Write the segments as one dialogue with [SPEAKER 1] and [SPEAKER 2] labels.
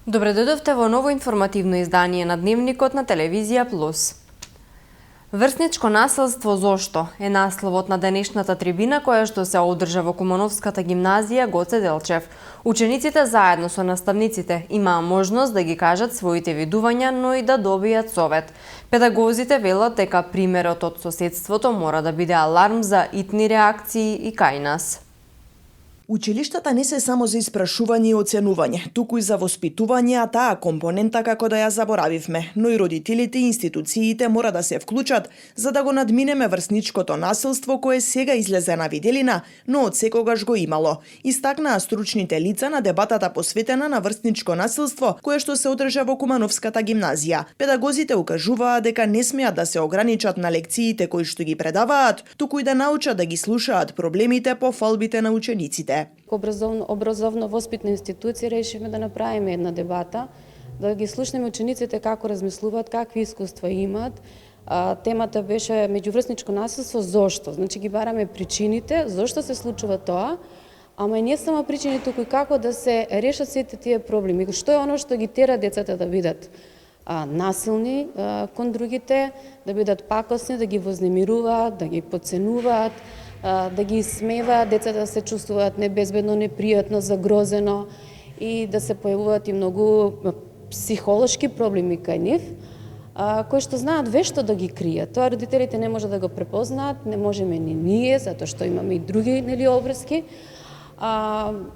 [SPEAKER 1] Добре дојдовте во ново информативно издание на Дневникот на Телевизија Плюс. Врсничко насилство зошто е насловот на денешната трибина која што се одржа во Кумановската гимназија Гоце Делчев. Учениците заедно со наставниците имаа можност да ги кажат своите видувања, но и да добијат совет. Педагозите велат дека примерот од соседството мора да биде аларм за итни реакции и кај нас.
[SPEAKER 2] Училиштата не се само за испрашување и оценување, туку и за воспитување, а таа компонента како да ја заборавивме, но и родителите и институциите мора да се вклучат за да го надминеме врсничкото насилство кое сега излезе на виделина, но од секогаш го имало. Истакнаа стручните лица на дебатата посветена на врсничко насилство кое што се одржа во Кумановската гимназија. Педагозите укажуваа дека не смеат да се ограничат на лекциите кои што ги предаваат, туку и да научат да ги слушаат проблемите по фалбите на учениците.
[SPEAKER 3] Образовно-воспитна институција решивме да направиме една дебата, да ги слушнеме учениците како размислуваат, какви искуства имаат. Темата беше меѓуврсничко насилство, зошто? Значи ги бараме причините, зошто се случува тоа, ама и не само причини, туку и како да се решат сите тие проблеми. Што е оно што ги тера децата да бидат насилни кон другите, да бидат пакосни, да ги вознемируваат, да ги потценуваат, да ги смева, децата да се чувствуваат небезбедно, непријатно, загрозено и да се појавуваат и многу психолошки проблеми кај нив, кои што знаат вешто да ги кријат. Тоа родителите не може да го препознаат, не можеме ни ние, затоа што имаме и други обврски.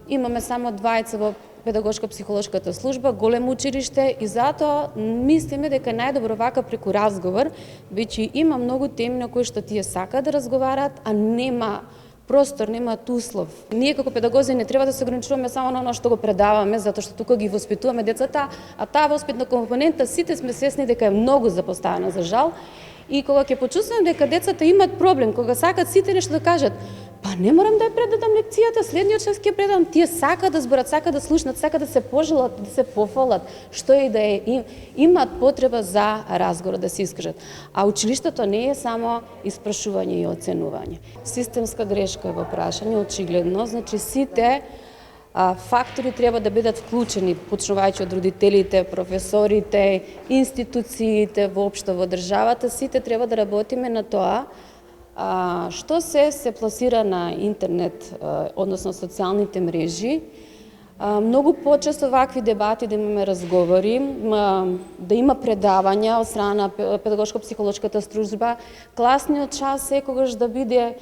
[SPEAKER 3] Имаме само двајца во педагошко-психолошката служба, големо училиште и затоа мислиме дека најдобро вака преку разговор, веќе има многу теми на кои што тие сакаат да разговараат, а нема простор, нема услов. Ние како педагози не треба да се ограничуваме само на оно што го предаваме, затоа што тука ги воспитуваме децата, а таа воспитна компонента сите сме свесни дека е многу запоставена за жал. И кога ќе почувствуваме дека децата имаат проблем, кога сакаат сите нешто да кажат, па не морам да ја предадам лекцијата, следниот час ќе предадам, тие сакаат да зборат, сакаат да слушнат, сакаат да се пожелат, да се пофалат, што е да е, имаат потреба за разговор, да се искажат. А училиштето не е само испрашување и оценување. Системска грешка е во прашање, очигледно, значи сите фактори треба да бидат вклучени, почнувајќи од родителите, професорите, институциите, воопшто во државата, сите треба да работиме на тоа што се пласира на интернет, односно социјалните мрежи. Многу почесто вакви дебати да имаме разговори, да има предавања од страна на педагошко-психолошката служба, класниот час секогаш да биде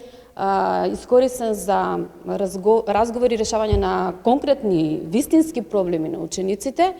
[SPEAKER 3] искористен за разговори и решавање на конкретни, вистински проблеми на учениците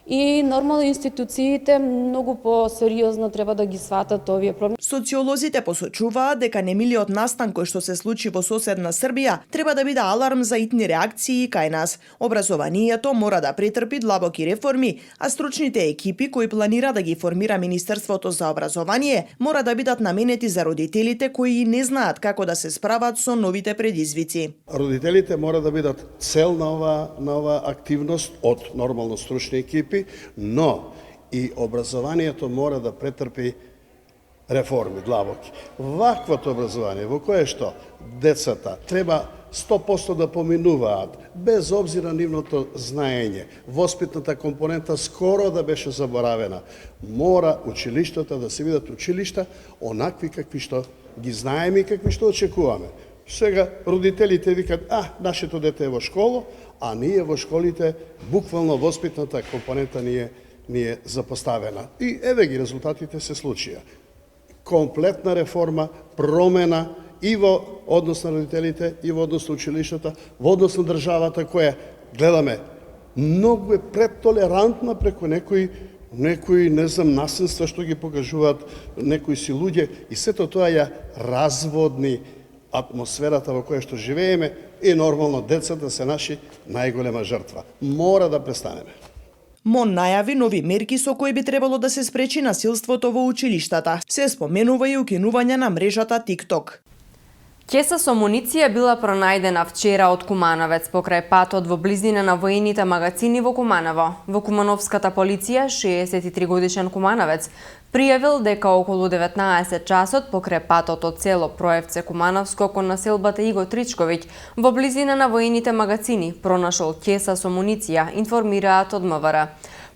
[SPEAKER 3] и нормално институциите многу по-сериозно треба да ги сватат овие проблеми.
[SPEAKER 2] Социолозите посочуваат дека немилиот настан кој што се случи во соседна Србија треба да биде аларм за итни реакции кај нас. Образованието мора да претрпи длабоки реформи, а стручните екипи кои планира да ги формира Министерството за образование мора да бидат наменети за родителите кои не знаат како да се справат со новите предизвици.
[SPEAKER 4] Родителите мора да бидат цел на ова активност од нормално стручни екипи, но и образованието мора да претрпи реформи длабоки. Ваквото образование во кое што децата треба 100% да поминуваат, без обзира нивното знаење, воспитната компонента скоро да беше заборавена. Мора училиштата да се видат училишта онакви какви што ги знаеме и какви што очекуваме. Сега родителите викат, нашето дете е во школа, а ние во школите буквално воспитната компонента ни е запоставена. И еве ги резултатите се случија. Комплетна реформа, промена и во однос на родителите, и во однос на училиштата, во однос на државата која, гледаме, многу е претолерантна преку некои не знам, насилства што ги покажуваат некои си луѓе и сето тоа ја разводни атмосферата во која што живееме и нормално децата се наши најголема жртва. Мора да престанеме.
[SPEAKER 2] МОН најави нови мерки со кои би требало да се спречи насилството во училиштата. Се споменува и укинување на мрежата TikTok.
[SPEAKER 1] Кеса со муниција била пронајдена вчера од Кумановец покрај патот во близина на воените магацини во Куманово. Во Кумановската полиција 63 годишен Кумановец пријавил дека околу 19 часот покрај патот од село Проевце Кумановско кон населбата Иго Тричковиќ во близина на воените магацини пронашол кеса со муниција, информираат од МВР.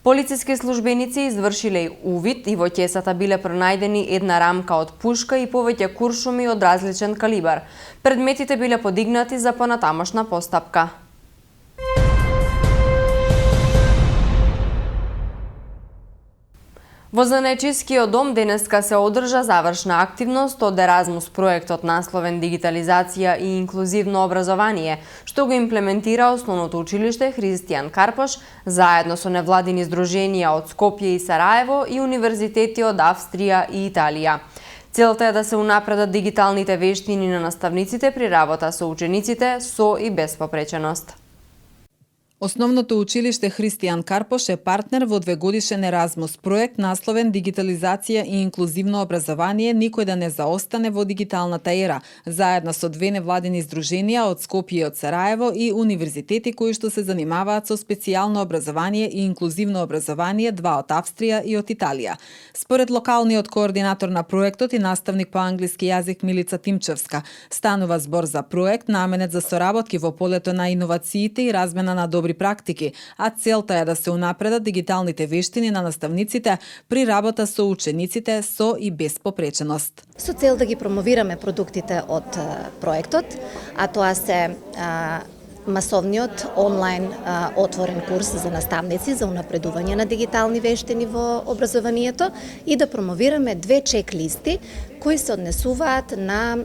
[SPEAKER 1] Полициски службеници извршиле увид и во ќесата биле пронајдени една рамка од пушка и повеќе куршуми од различен калибар. Предметите биле подигнати за понатамошна постапка. Во Занечискиот дом денеска се одржа завршна активност од Еразмус проектот насловен Дигитализација и инклузивно образование, што го имплементира Основното училиште Христијан Карпош заедно со невладини здруженија од Скопје и Сараево и универзитети од Австрија и Италија. Целта е да се унапредат дигиталните вештини на наставниците при работа со учениците со и без попреченост.
[SPEAKER 5] Основното училиште Христијан Карпош е партнер во двегодишен Еразмус проект насловен Дигитализација и инклузивно образование никој да не заостане во дигиталната ера, заедно со две невладини здруженија од Скопје и од Сараево и универзитети кои што се занимаваат со специјално образование и инклузивно образование, два од Австрија и од Италија. Според локалниот координатор на проектот и наставник по англиски јазик Милица Тимчевска, станува збор за проект наменет за соработки во полето на иновациите и размена на добри практики, а целта е да се унапредат дигиталните вештини на наставниците при работа со учениците со и без попреченост.
[SPEAKER 6] Со цел да ги промовираме продуктите од проектот, а тоа се масовниот онлайн отворен курс за наставници за унапредување на дигитални вештини во образованието и да промовираме две чек-листи кои се однесуваат на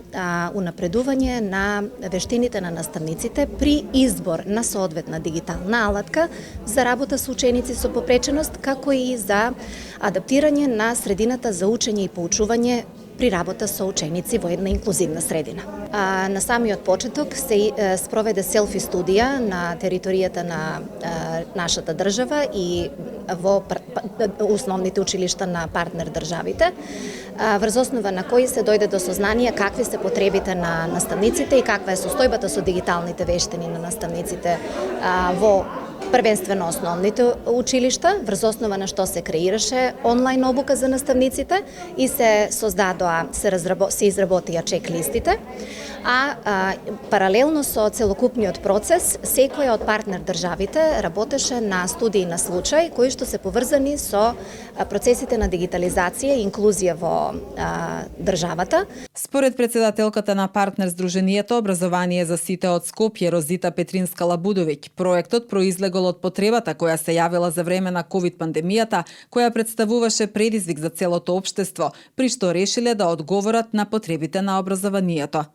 [SPEAKER 6] унапредување на вештините на наставниците при избор на соодветна дигитална алатка за работа со ученици со попреченост, како и за адаптирање на средината за учење и поучување при работа со ученици во една инклузивна средина. На самиот почеток се спроведе селфи студија на територијата на нашата држава и во основните училишта на партнер државите, врз основа на кои се дојде до сознание какви се потребите на наставниците и каква е состојбата со дигиталните вештини на наставниците во првенствено основните училишта, врз основа на што се креираше онлайн обука за наставниците и се создадоа, се изработија чек-листите, а паралелно со целокупниот процес, секоја од партнер државите работеше на студии на случај кои што се поврзани со процесите на дигитализација и инклузија во државата.
[SPEAKER 5] Според председателката на партнер здруженијето Образование за сите од Скопје Розита Петринска-Лабудовиќ, проектот произлегол од потребата која се јавила за време на ковид пандемијата, која представуваше предизвик за целото општество, при што решиле да одговорат на потребите на образованието.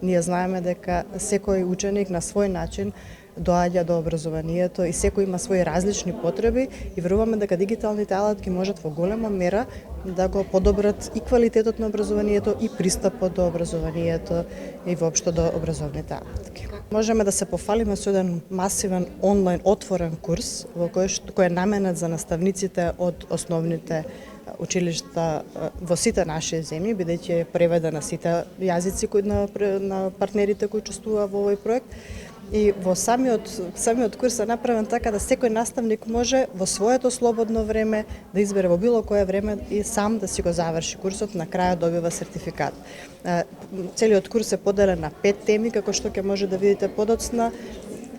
[SPEAKER 7] Ние знаеме дека секој ученик на свој начин доаѓа до образованието и секој има своји различни потреби и веруваме дека дигиталните алатки можат во голема мера да го подобрат и квалитетот на образованието и пристапот до образованието и воопшто до образовните алатки. Можеме да се пофалиме со еден масивен онлайн отворен курс во кој е наменет за наставниците од основните училишта во сите наши земји, бидејќи е преведен на сите јазици на партнерите кои учествуваат во овој проект. И во самиот курс е направен така да секој наставник може во своето слободно време да избере во било кое време и сам да си го заврши курсот, на крајот добива сертификат. Целиот курс е поделен на 5 теми, како што ќе може да видите подоцна.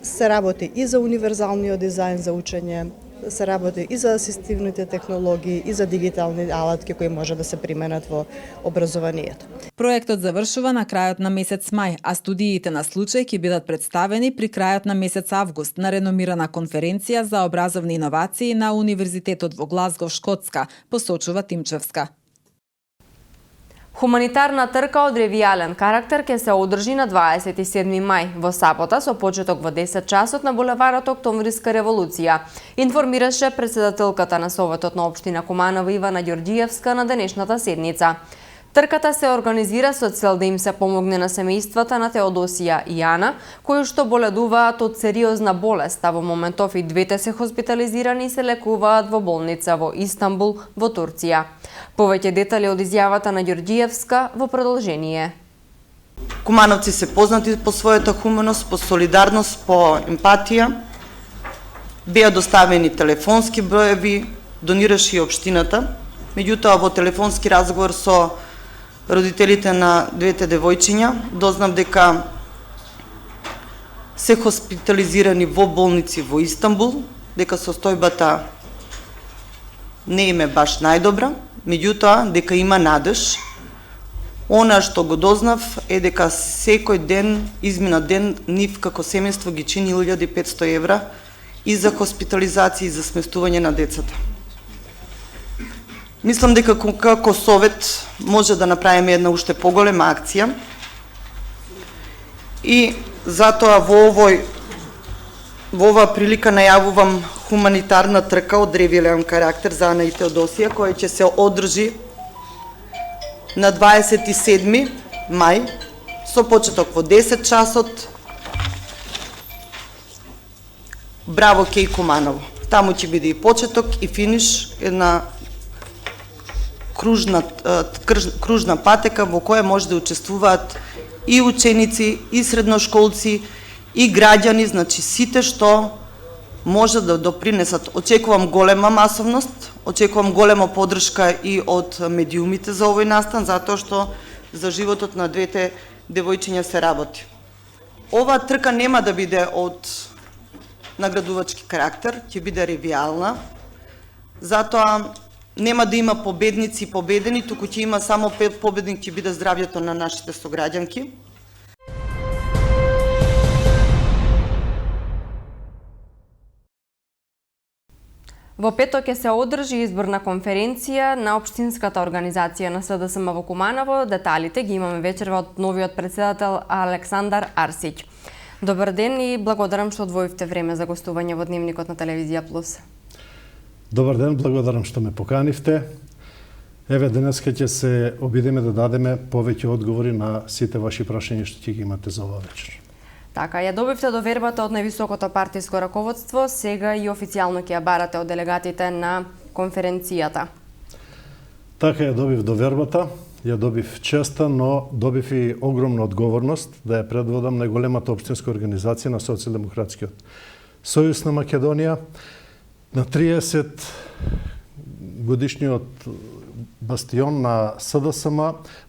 [SPEAKER 7] Се работи и за универзалниот дизајн за учење, се работи и за асистивните технологии и за дигитални алатки кои може да се применат во образованието.
[SPEAKER 5] Проектот завршува на крајот на месец мај, а студиите на случај ќе бидат представени при крајот на месец август на реномирана конференција за образовни иновации на Универзитетот во Глазгов, Шкотска, посочува Тимчевска.
[SPEAKER 1] Хуманитарна трка од ревијален карактер ќе се одржи на 27 мај во сабота со почеток во 10 часот на булеварот Октомвриска револуција, информираше председателката на Советот на општина Куманово Ивана Ѓорѓиевска на денешната седница. Трката се организира со цел да им се помогне на семејствата на Теодосија и Ана, кои што боледуваат од сериозна болест, а во моментов и двете се хоспитализирани и се лекуваат во болница во Истанбул, во Турција. Повеќе детали од изјавата на Ѓорѓиевска во продолжение.
[SPEAKER 8] Кумановци се познати по својата хуманост, по солидарност, по емпатија. Беа доставени телефонски броеви, донираше и општината. Меѓутоа, во телефонски разговор со родителите на двете девојчиња дознав дека се хоспитализирани во болници во Истанбул, дека состојбата не им е баш најдобра, меѓутоа дека има надеж. Она што го дознав е дека секој ден, измина ден, нив како семејство ги чини 1500 евра и за хоспитализација и за сместување на децата. Мислам дека како совет може да направиме една уште поголема акција и затоа во оваа прилика најавувам хуманитарна трка од ревелен карактер за Ана и Теодосија, која ќе се одржи на 27 мај со почеток во 10 часот. Браво кеј Куманово. Таму ќе биде и почеток и финиш, една кружна патека во која може да учествуваат и ученици, и средношколци, и граѓани, значи сите што може да допринесат. Очекувам голема масовност, очекувам голема поддршка и од медиумите за овој настан, затоа што за животот на двете девојчиња се работи. Оваа трка нема да биде од наградувачки карактер, ќе биде ревијална, затоа нема да има победници и победени, туку ќе има само победник, ќе биде здравјето на нашите сограѓанки.
[SPEAKER 1] Во петок ќе се одржи изборна конференција на Општинската организација на СДСМ во Куманово. Деталите ги имаме вечерва од новиот председател Александар Арсиќ. Добар ден и благодарам што одвоивте време за гостување во Дневникот на Телевизија Плюс.
[SPEAKER 9] Добар ден, благодарам што ме поканивте. Еве, денеска ќе се обидеме да дадеме повеќе одговори на сите ваши прашања што ќе ги имате за оваа вечер.
[SPEAKER 1] Така, ја добивте довербата од највисокото партиско раководство, сега и официјално ќе ја барате од делегатите на конференцијата.
[SPEAKER 9] Така, ја добив довербата, ја добив честа, но добив и огромна одговорност да ја предводам најголемата општинска организација на Социјалдемократскиот сојуз на Македонија, на 30 годишниот бастион на СДСМ,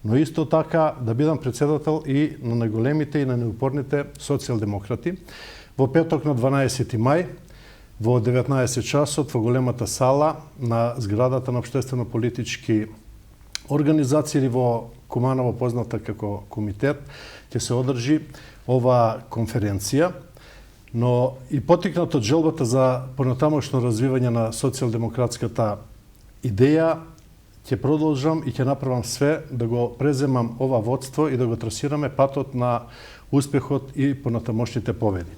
[SPEAKER 9] но исто така да бидам председател и на најголемите и на неупорните социјалдемократи. Во петок на 12 мај, во 19 часот, во големата сала на зградата на Општествено-политички организации или во Куманово позната како комитет, ќе се одржи оваа конференција, но и потикнат од желбата за понатамошно развивање на социјалдемократската идеја, ќе продолжам и ќе направам све да го преземам ова водство и да го трасираме патот на успехот и понатамошните победи.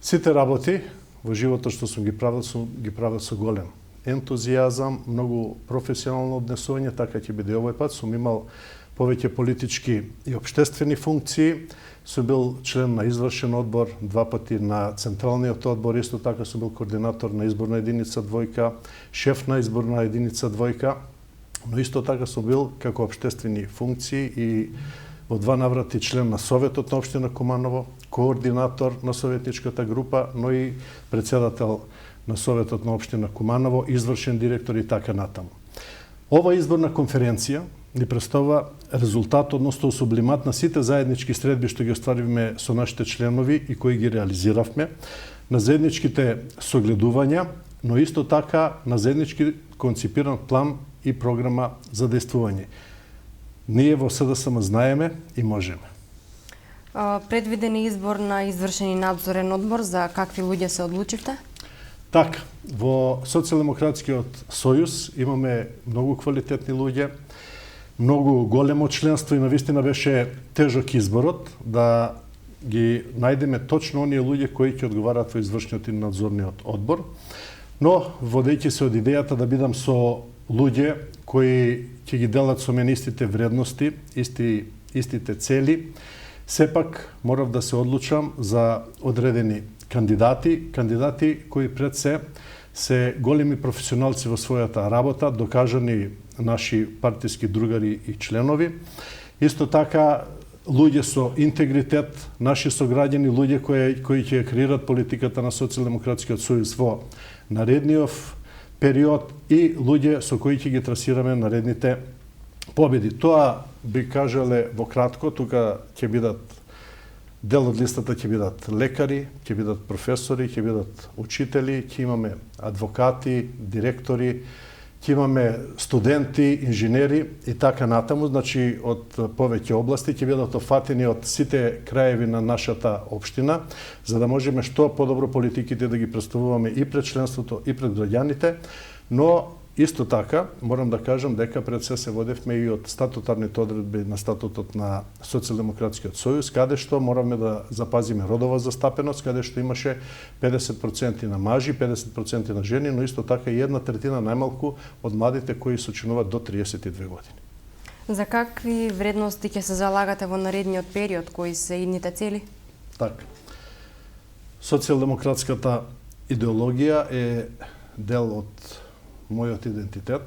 [SPEAKER 9] Сите работи во животот што сум ги правил со голем ентузијазам, многу професионално однесување, така ќе биде овој пат. Сум имал повеќе политички и општествени функции, сум бил член на извршен одбор, 2 пати на Централниот одбор, исто така сум бил координатор на изборна единица двојка, шеф на изборна единица двојка, но исто така сум бил како општествени функции и во 2 наврати член на Советот на општина Куманово, координатор на советничката група, но и председател на Советот на општина Куманово, извршен директор и така натаму. Ова изборна конференција ни представува резултат, односно сублимат на сите заеднички средби што ги остваривме со нашите членови и кои ги реализиравме, на заедничките согледувања, но исто така на заеднички конципиран план и програма за действување. Ние во СДСМ знаеме и можеме.
[SPEAKER 1] Предвиден е избор на извршени надзорен одбор, за какви луѓе се одлучивте?
[SPEAKER 9] Така, во Социјалдемократскиот сојуз имаме многу квалитетни луѓе, многу големо членство и навистина беше тежок изборот да ги најдеме точно оние луѓе кои ќе одговараат во извршниот и надзорниот одбор. Но, водејќи се од идејата да бидам со луѓе кои ќе ги делат со мене истите вредности, истите цели, сепак морав да се одлучам за одредени кандидати кои пред се големи професионалци во својата работа, докажани наши партиски другари и членови. Исто така луѓе со интегритет, наши сограѓани, луѓе кои ќе креират политиката на Социјалдемократскиот сојуз во наредниот период и луѓе со кои ќе ги трасираме наредните победи. Тоа би кажале во кратко, тука ќе бидат дел од листата ќе бидат лекари, ќе бидат професори, ќе бидат учители, ќе имаме адвокати, директори, ќе имаме студенти, инженери и така натаму, значи од повеќе области ќе бидат офатени од сите краеви на нашата општина, за да можеме што подобро политиките да ги представуваме и пред членството и пред граѓаните, но исто така морам да кажам дека пред се водевме и од статутарните одредби на статутот на Социјалдемократскиот сојуз, каде што мораме да запазиме родова застапеност, каде што имаше 50% на мажи, 50% на жени, но исто така и 1/3 најмалку од младите кои се членуваат до 32 години.
[SPEAKER 1] За какви вредности ќе се залагате во наредниот период, кои се идните цели?
[SPEAKER 9] Така. Социјалдемократската идеологија е дел од мојот идентитет,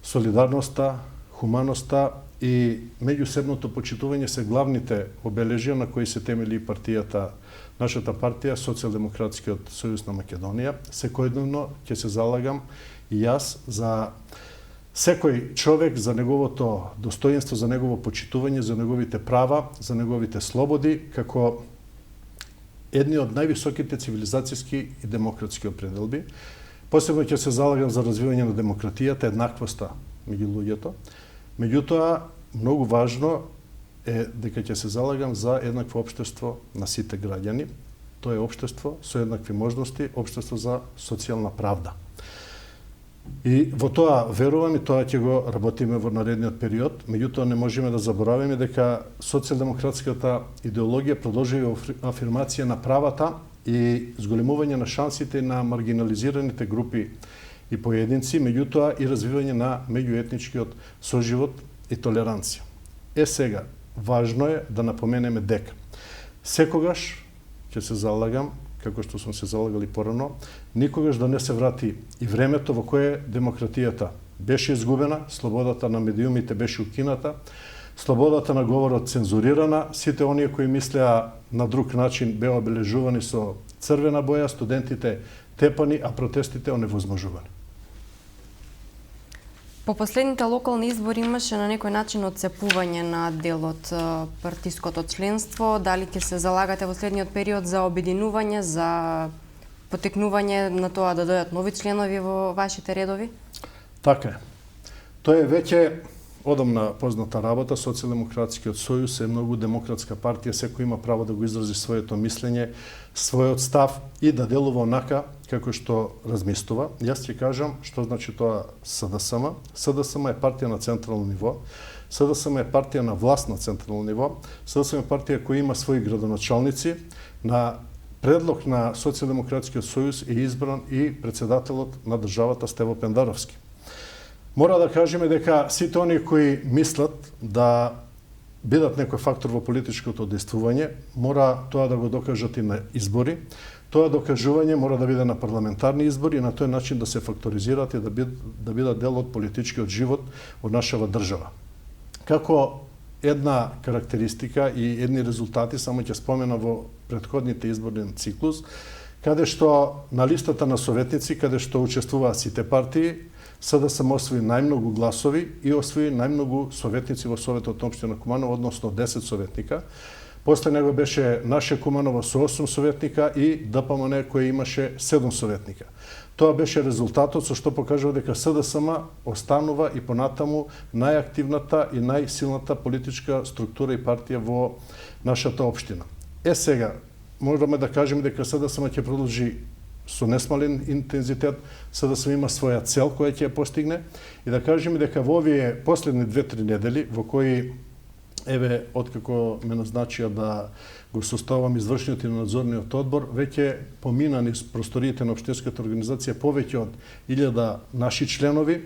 [SPEAKER 9] солидарноста, хуманоста и меѓусебното почитување се главните обележја на кои се темели и партијата, нашата партија, Социјалдемократскиот сојуз на Македонија. Секојдневно ќе се залагам и јас за секој човек, за неговото достоинство, за негово почитување, за неговите права, за неговите слободи, како едни од највисоките цивилизацијски и демократски определби. Посебно ќе се залагам за развивање на демократијата, еднаквоста меѓу луѓето. Меѓутоа, многу важно е дека ќе се залагам за еднакво општество на сите граѓани. Тоа е општество со еднакви можности, општество за социјална правда. И во тоа верувам и тоа ќе го работиме во наредниот период. Меѓутоа, не можеме да забораваме дека социјалдемократската идеологија продолжува афирмација на правата и зголемување на шансите на маргинализираните групи и поединци, меѓутоа и развивање на меѓуетничкиот соживот и толеранција. Сега, важно е да напоменеме дека секогаш ќе се залагам, како што сум се залагал и порано, никогаш да не се врати и времето во кое демократијата беше изгубена, слободата на медиумите беше укината, слободата на говорот цензурирана, сите оние кои мислеа на друг начин беа обележувани со црвена боја, студентите тепани, а протестите оневозможувани.
[SPEAKER 1] По последните локални избори имаше на некој начин отцепување на дел од партиското членство. Дали ќе се залагате во следниот период за обединување, за потекнување на тоа да дојдат нови членови во вашите редови?
[SPEAKER 9] Така е. Тоа е веќе одамна позната работа. Социјалдемократскиот сојуз е многу демократска партија, секој има право да го изрази своето мислење, својот став и да делува онака како што размислува. Јас ќе кажам што значи тоа СДСМ. СДСМ е партија на централно ниво. СДСМ е партија на власт на централно ниво. СДСМ е партија која има своји градоначалници. На предлог на Социјалдемократскиот сојуз е избран и председателот на државата Стево Пендаровски. Мора да кажеме дека сите оние кои мислат да бидат некој фактор во политичкото действување, мора тоа да го докажат и на избори. Тоа докажување мора да биде на парламентарни избори и на тој начин да се факторизираат и да бидат дел од политичкиот живот во нашава држава. Како една карактеристика и едни резултати, само ќе спомена во претходните изборен циклус, каде што на листата на советници, каде што учествуваат сите партии, СДСМ освои најмногу гласови и освои најмногу советници во Советот на општина Куманово, односно 10 советника. После него беше Наше Куманово со 8 советника и ДПМН кој имаше 7 советника. Тоа беше резултатот со што покажува дека СДСМ останува и понатаму најактивната и најсилната политичка структура и партија во нашата општина. Сега, можеме да кажеме дека СДСМ ќе продолжи со несмален интензитет, СДСМ има своја цел која ќе ја постигне и да кажеме дека во овие последни 2-3 недели во кои еве откако ме назначија да го составам извршниот и надзорниот одбор, веќе помина низ просториите на општинската организација повеќе од 1000 наши членови.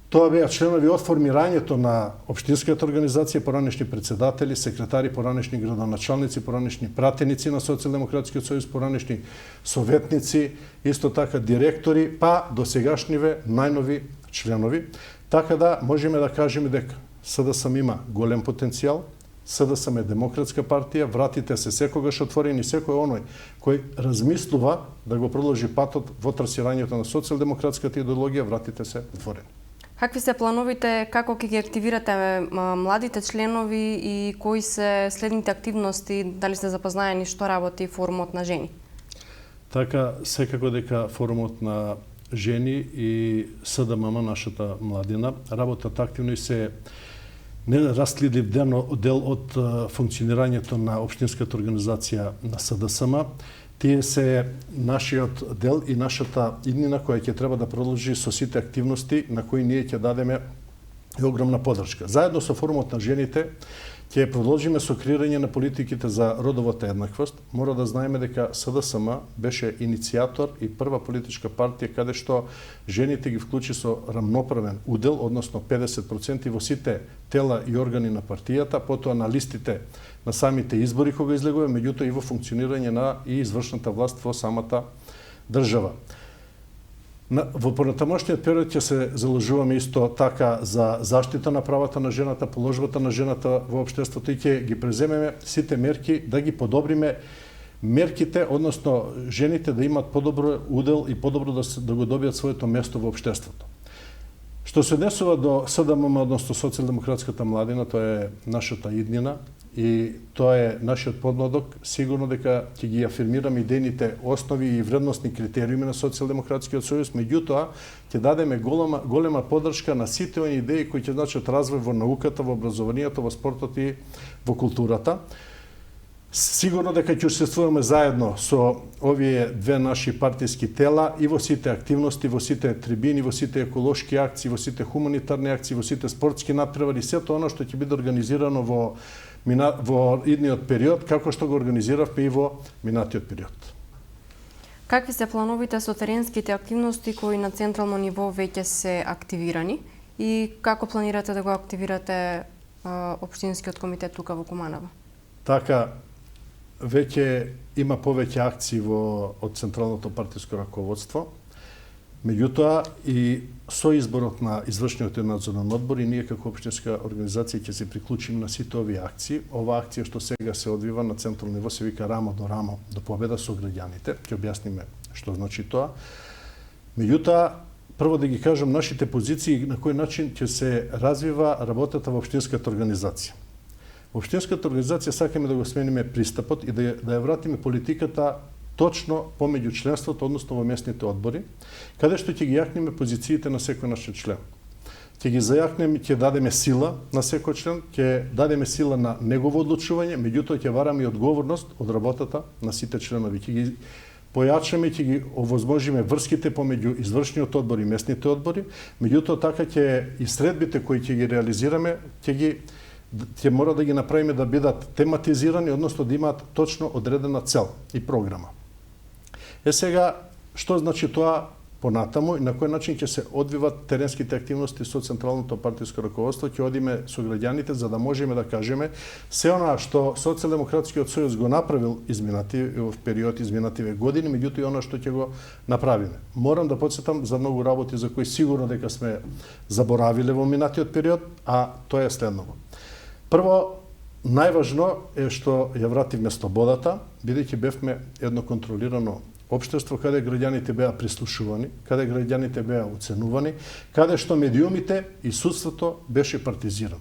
[SPEAKER 9] Тоа беа членови од формирањето на општинската организација, поранешни председатели, секретари, поранешни градоначалници, поранешни пратеници на Социјалдемократскиот сојуз, поранешни советници, исто така директори, па до сегашниве најнови членови. Така да можеме да кажеме дека СДСМ има голем потенцијал, СДСМ е демократска партија, вратите се секогаш отворени, секој оној кој размислува да го продолжи патот во трасирањето на социјалдемократската идеологија, вратите се отворени.
[SPEAKER 1] Какви се плановите, како ќе ги активирате младите членови и кои се следните активности, дали сте запознаени што работи форумот на жени?
[SPEAKER 9] Така, секако дека форумот на жени и СДММ, нашата младина, работат активно и се нерастлив дел од функционирањето на општинската организација на СДСМ. Тие се нашиот дел и нашата иднина која ќе треба да продолжи со сите активности на кои ние ќе дадеме огромна поддршка. Заедно со форумот на жените ќе продолжиме со креирање на политиките за родовата еднаквост. Мора да знаеме дека СДСМ беше иницијатор и прва политичка партија каде што жените ги вклучи со рамноправен удел, односно 50% во сите тела и органи на партијата, потоа на листите на самите избори кога излегува, меѓутоа и во функционирање на и извршната власт во самата држава. Во понатамошниот период ќе се заложуваме исто така за заштита на правата на жената, положбата на жената во општеството и ќе ги преземеме сите мерки да ги подобриме мерките, односно жените да имат подобро удел и подобро да го добијат своето место во општеството. Што се однесува до СДММ, односно Социјалдемократската младина, тоа е нашата иднина и тоа е нашиот подмладок. Сигурно дека ќе ги афирмираме идејните основи и вредносни критериуми на Социјалдемократскиот сојуз, меѓутоа ќе дадеме голема поддршка на сите оние идеи кои ќе значат развој во науката, во образованието, во спортот и во културата. Сигурно дека ќе учествуваме заедно со овие две наши партиски тела и во сите активности, во сите трибини, во сите еколошки акции, во сите хуманитарни акции, во сите спортски натпревари, сето оно што ќе биде организирано во идниот период, како што го организиравме и во минатиот период.
[SPEAKER 1] Какви се плановите со теренските активности кои на централно ниво веќе се активирани и како планирате да го активирате општинскиот комитет тука во Куманово?
[SPEAKER 9] Така, веќе има повеќе акции од централното партиско раководство. Меѓутоа и со изборот на извршниот и надзорен одбор и ние како општинска организација ќе се приклучиме на сите овие акции. Ова акција што сега се одвива на централно ниво се вика рамо до победа со граѓаните. Ќе објасниме што значи тоа. Меѓутоа, прво да ги кажам нашите позиции на кој начин ќе се развива работата во општинската организација. Во општинската организација сакаме да го смениме пристапот и да ја вратиме политиката точно помеѓу членството, односно во местните одбори, каде што ќе ги јакнеме позициите на секој наш член. Ќе ги зајакнеме, ќе дадеме сила на секој член, ќе дадеме сила на негово одлучување, меѓутоа ќе бараме и одговорност од работата на сите членови. Ќе ги појачаме, ќе ги овозможиме врските помеѓу извршниот одбор и местните одбори, меѓутоа така ќе и средбите кои ќе ги реализираме, ќе мора да ги направиме да бидат тематизирани, односно да имаат точно одредена цел и програма. Сега, што значи тоа понатаму и на кој начин ќе се одвиват теренските активности со централното партиско раководство, ќе одиме со граѓаните за да можеме да кажеме се она што Социјалдемократскиот сојуз го направил во период изминативе години, меѓутоа и она што ќе го направиме. Морам да потсетам за многу работи за кои сигурно дека сме заборавиле во минатиот период, а тоа е следново. Прво, најважно е што ја вративме слободата, бидејќи бевме едно контролирано општество каде граѓаните беа прислушувани, каде граѓаните беа оценувани, каде што медиумите и судството беше партизирано.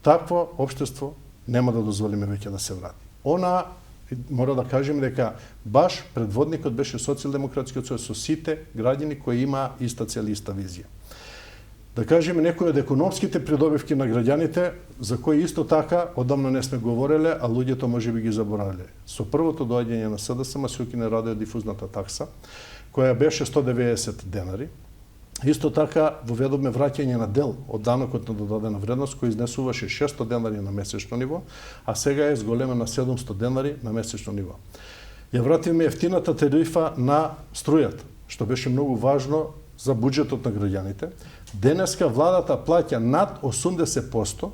[SPEAKER 9] Такво општество нема да дозволиме веќе да се врати. Мора да кажеме дека баш предводникот беше Социјалдемократскиот сојуз со сите граѓани кои имаа иста цел и иста визија. Да кажеме некои од економските придобивки на граѓаните, за кои исто така одамна не сме говореле, а луѓето можеби ги заборавиле. Со првото доаѓање на СДСМ се укина радиодифузната такса, која беше 190 денари. Исто така воведовме враќање на дел од данокот на додадена вредност, кој изнесуваше 600 денари на месечно ниво, а сега е зголемен на 700 денари на месечно ниво. Ја вративме ефтината тарифа на струјата, што беше многу важно за буџетот на граѓаните. Денеска владата плаќа над 80%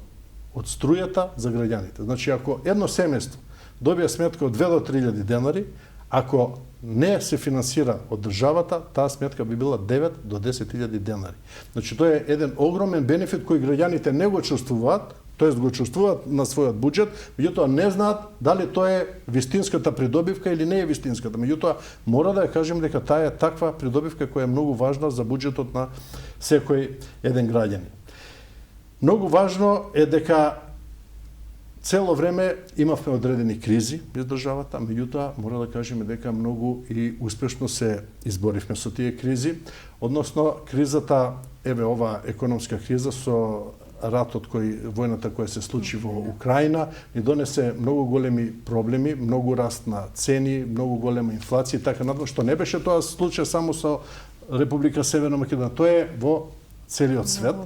[SPEAKER 9] од струјата за граѓаните. Значи, ако едно семејство добија сметка од 2 до 3000 денари, ако не се финансира од државата, таа сметка би била 9 до 10.000 денари. Значи, тоа е еден огромен бенефит кој граѓаните не го чувствуваат, тоест го чувствуваат на својот буџет, меѓутоа не знаат дали тоа е вистинската придобивка или не е вистинската. Меѓутоа, мора да ја кажем дека таа е таква придобивка која е многу важна за буџетот на секој еден граѓанин. Многу важно е дека Цело време имавме одредени кризи из државата, меѓутоа мора да кажеме дека многу и успешно се изборивме со тие кризи, односно кризата, еве ова економска криза со ратот војната која се случи во Украина, ни донесе многу големи проблеми, многу раст на цени, многу голема инфлација и така надвор, што не беше тоа случај само со Република Северна Македонија, тоа е во целиот свет.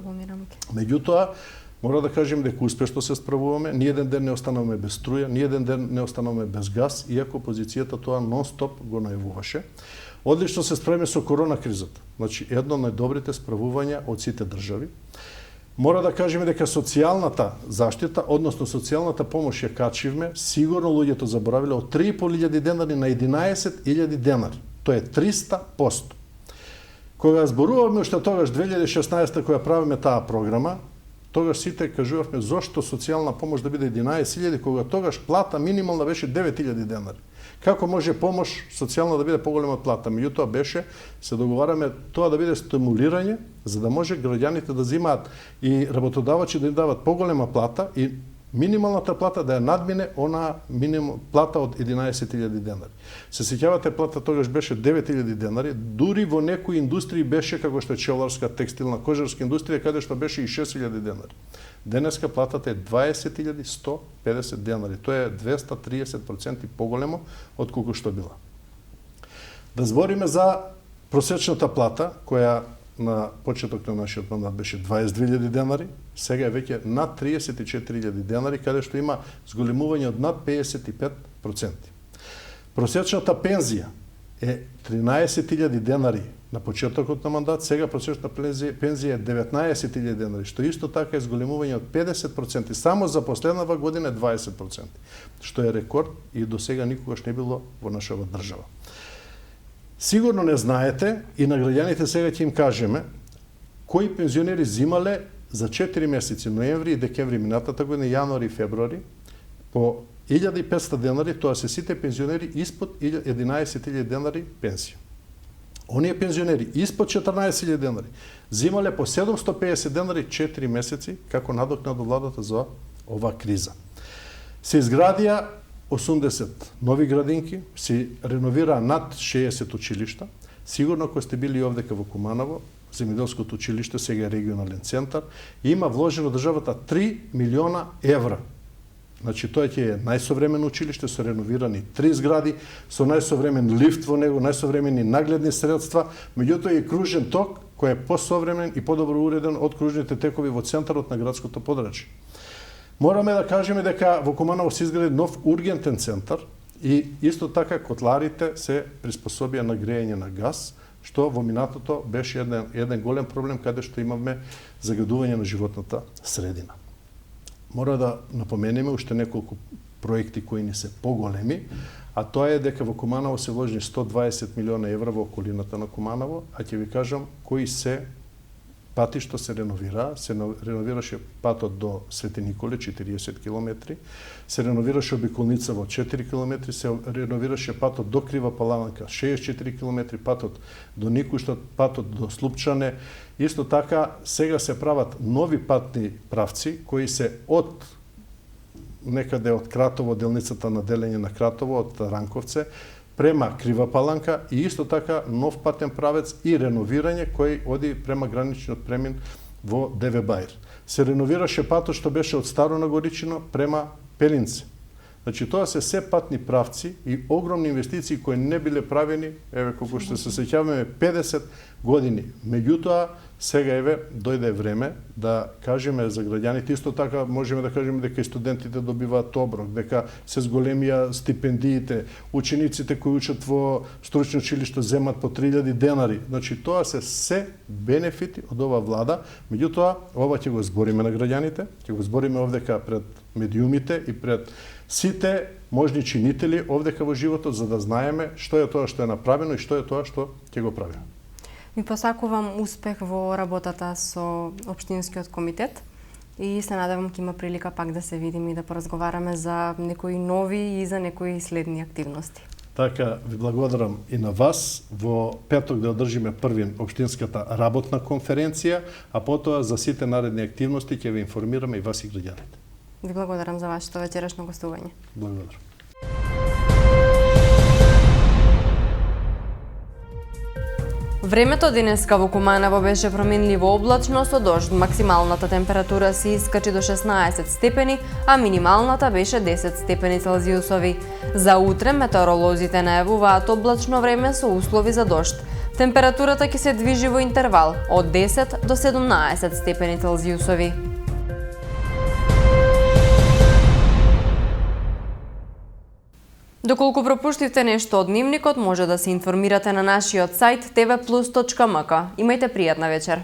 [SPEAKER 9] Меѓутоа, мора да кажем дека успешно се справуваме, ни еден ден не останавме без струја, ни еден ден не останавме без газ, иако опозицијата тоа нон-стоп го најавуваше. Одлично се справиме со корона кризата. Значи, едно од најдобрите справувања од сите држави. Мора да кажеме дека социјалната заштита, односно социјалната помош ја качивме, сигурно луѓето заборавиле од 3.500 денари на 11.000 денари. Тоа е 300%. Кога зборуваме уште тогаш 2016 кога правиме таа програма, тогаш сите кажувавме зошто социјална помош да биде 11.000, кога тогаш плата минимална беше 9.000 денари. Како може помош социјална да биде поголема од плата? Меѓутоа беше, се договараме тоа да биде стимулирање, за да може граѓаните да земаат и работодавачи да им дават поголема плата и минималната плата да ја надмине она плата од 11.000 денари. Се сеќавате, плата тогаш беше 9.000 денари, дури во некои индустрии беше како што е пчеларска, текстилна, кожарска индустрија, каде што беше и 6.000 денари. Денеска платата е 20.150 денари. Тоа е 230% поголемо од колку што била. Да збориме за просечната плата, која на почеток на нашиот мандат беше 22.000 денари, сега е веќе над 34.000 денари, каде што има зголемување од над 55%. Просечната пензија е 13.000 денари на почетокот на мандат, сега просечната пензија е 19.000 денари, што исто така е зголемување од 50%, само за последнава година е 20%, што е рекорд и до сега никогаш не било во нашава држава. Сигурно не знаете и на граѓаните сега ќе им кажеме кои пензионери земале за 4 месеци, ноември и декември минатата година, јануари и февруари, по 1.500 денари, тоа се сите пензионери испод 11.000 денари пенсија. Оние пензионери испод 14.000 денари земале по 750 денари 4 месеци како надокнада од владата за ова криза. Се изградија 80 нови градинки, се реновира над 60 училишта. Сигурно ако сте били овдека во Куманово, земјоделското училиште сега е регионален центар, и има вложено државата 3 милиона евра. Значи, тоа ќе е најсовремено училиште со реновирани 3 згради, со најсовремен лифт во него, најсовремени нагледни средства, меѓутоа и кружен ток кој е посовремен и подобро уреден од кружните текови во центарот на градското подрачје. Мораме да кажеме дека во Куманово се изгради нов ургентен центар и исто така котларите се приспособија на грејење на газ, што во минатото беше еден голем проблем каде што имавме загадување на животната средина. Мора да напоменеме уште неколку проекти кои ни се поголеми, а тоа е дека во Куманово се вложени 120 милиона евра во околината на Куманово, а ќе ви кажам кои се пати што се реновира. Се реновираше патот до Свети Николе, 40 км, се реновираше обиколница во 4 км, се реновираше патот до Крива Паланка, 64 км, патот до Никуштат, патот до Слупчане. Исто така, сега се прават нови патни правци, кои се од некаде од Кратово, делницата на делење на Кратово, од Ранковце, према Крива Паланка и исто така нов патен правец и реновирање кој оди према граничниот премин во ДВ Бајр. Се реновираше патот што беше од Старо Нагоричино према Пелинце. Значи, тоа се се патни правци и огромни инвестиции кои не биле правени, еве, колку што се сеќаваме, 50 години. Меѓутоа, сега еве, дојде време да кажеме за граѓаните, исто така можеме да кажеме дека и студентите добиваат оброк, дека се зголемија стипендиите, учениците кои учат во стручно училиште земат по 3.000 денари. Значи, тоа се бенефити од ова влада, меѓутоа, ова ќе го збориме на граѓаните, ќе го збориме овдека пред медиумите и пред сите можни чинители овдека во животот, за да знаеме што е тоа што е направено и што е тоа што ќе го правиме.
[SPEAKER 1] Ми посакувам успех во работата со Општинскиот комитет и се надевам ќе има прилика пак да се видиме и да поразговараме за некои нови и за некои следни активности.
[SPEAKER 9] Така, ви благодарам и на вас. Во петок да одржиме први Општинската работна конференција, а потоа за сите наредни активности ќе ве информираме и вас и граѓаните.
[SPEAKER 1] Ви благодарам за вашето вечерашно гостување.
[SPEAKER 9] Благодарам.
[SPEAKER 1] Времето денеска во Куманово беше променливо облачно со дожд. Максималната температура се искачи до 16 степени, а минималната беше 10 степени Целзиусови. За утре метеоролозите најавуваат облачно време со услови за дожд. Температурата ќе се движи во интервал од 10 до 17 степени Целзиусови. Доколку пропуштивте нешто од дневникот, може да се информирате на нашиот сајт tvplus.mk. Имајте пријатна вечер.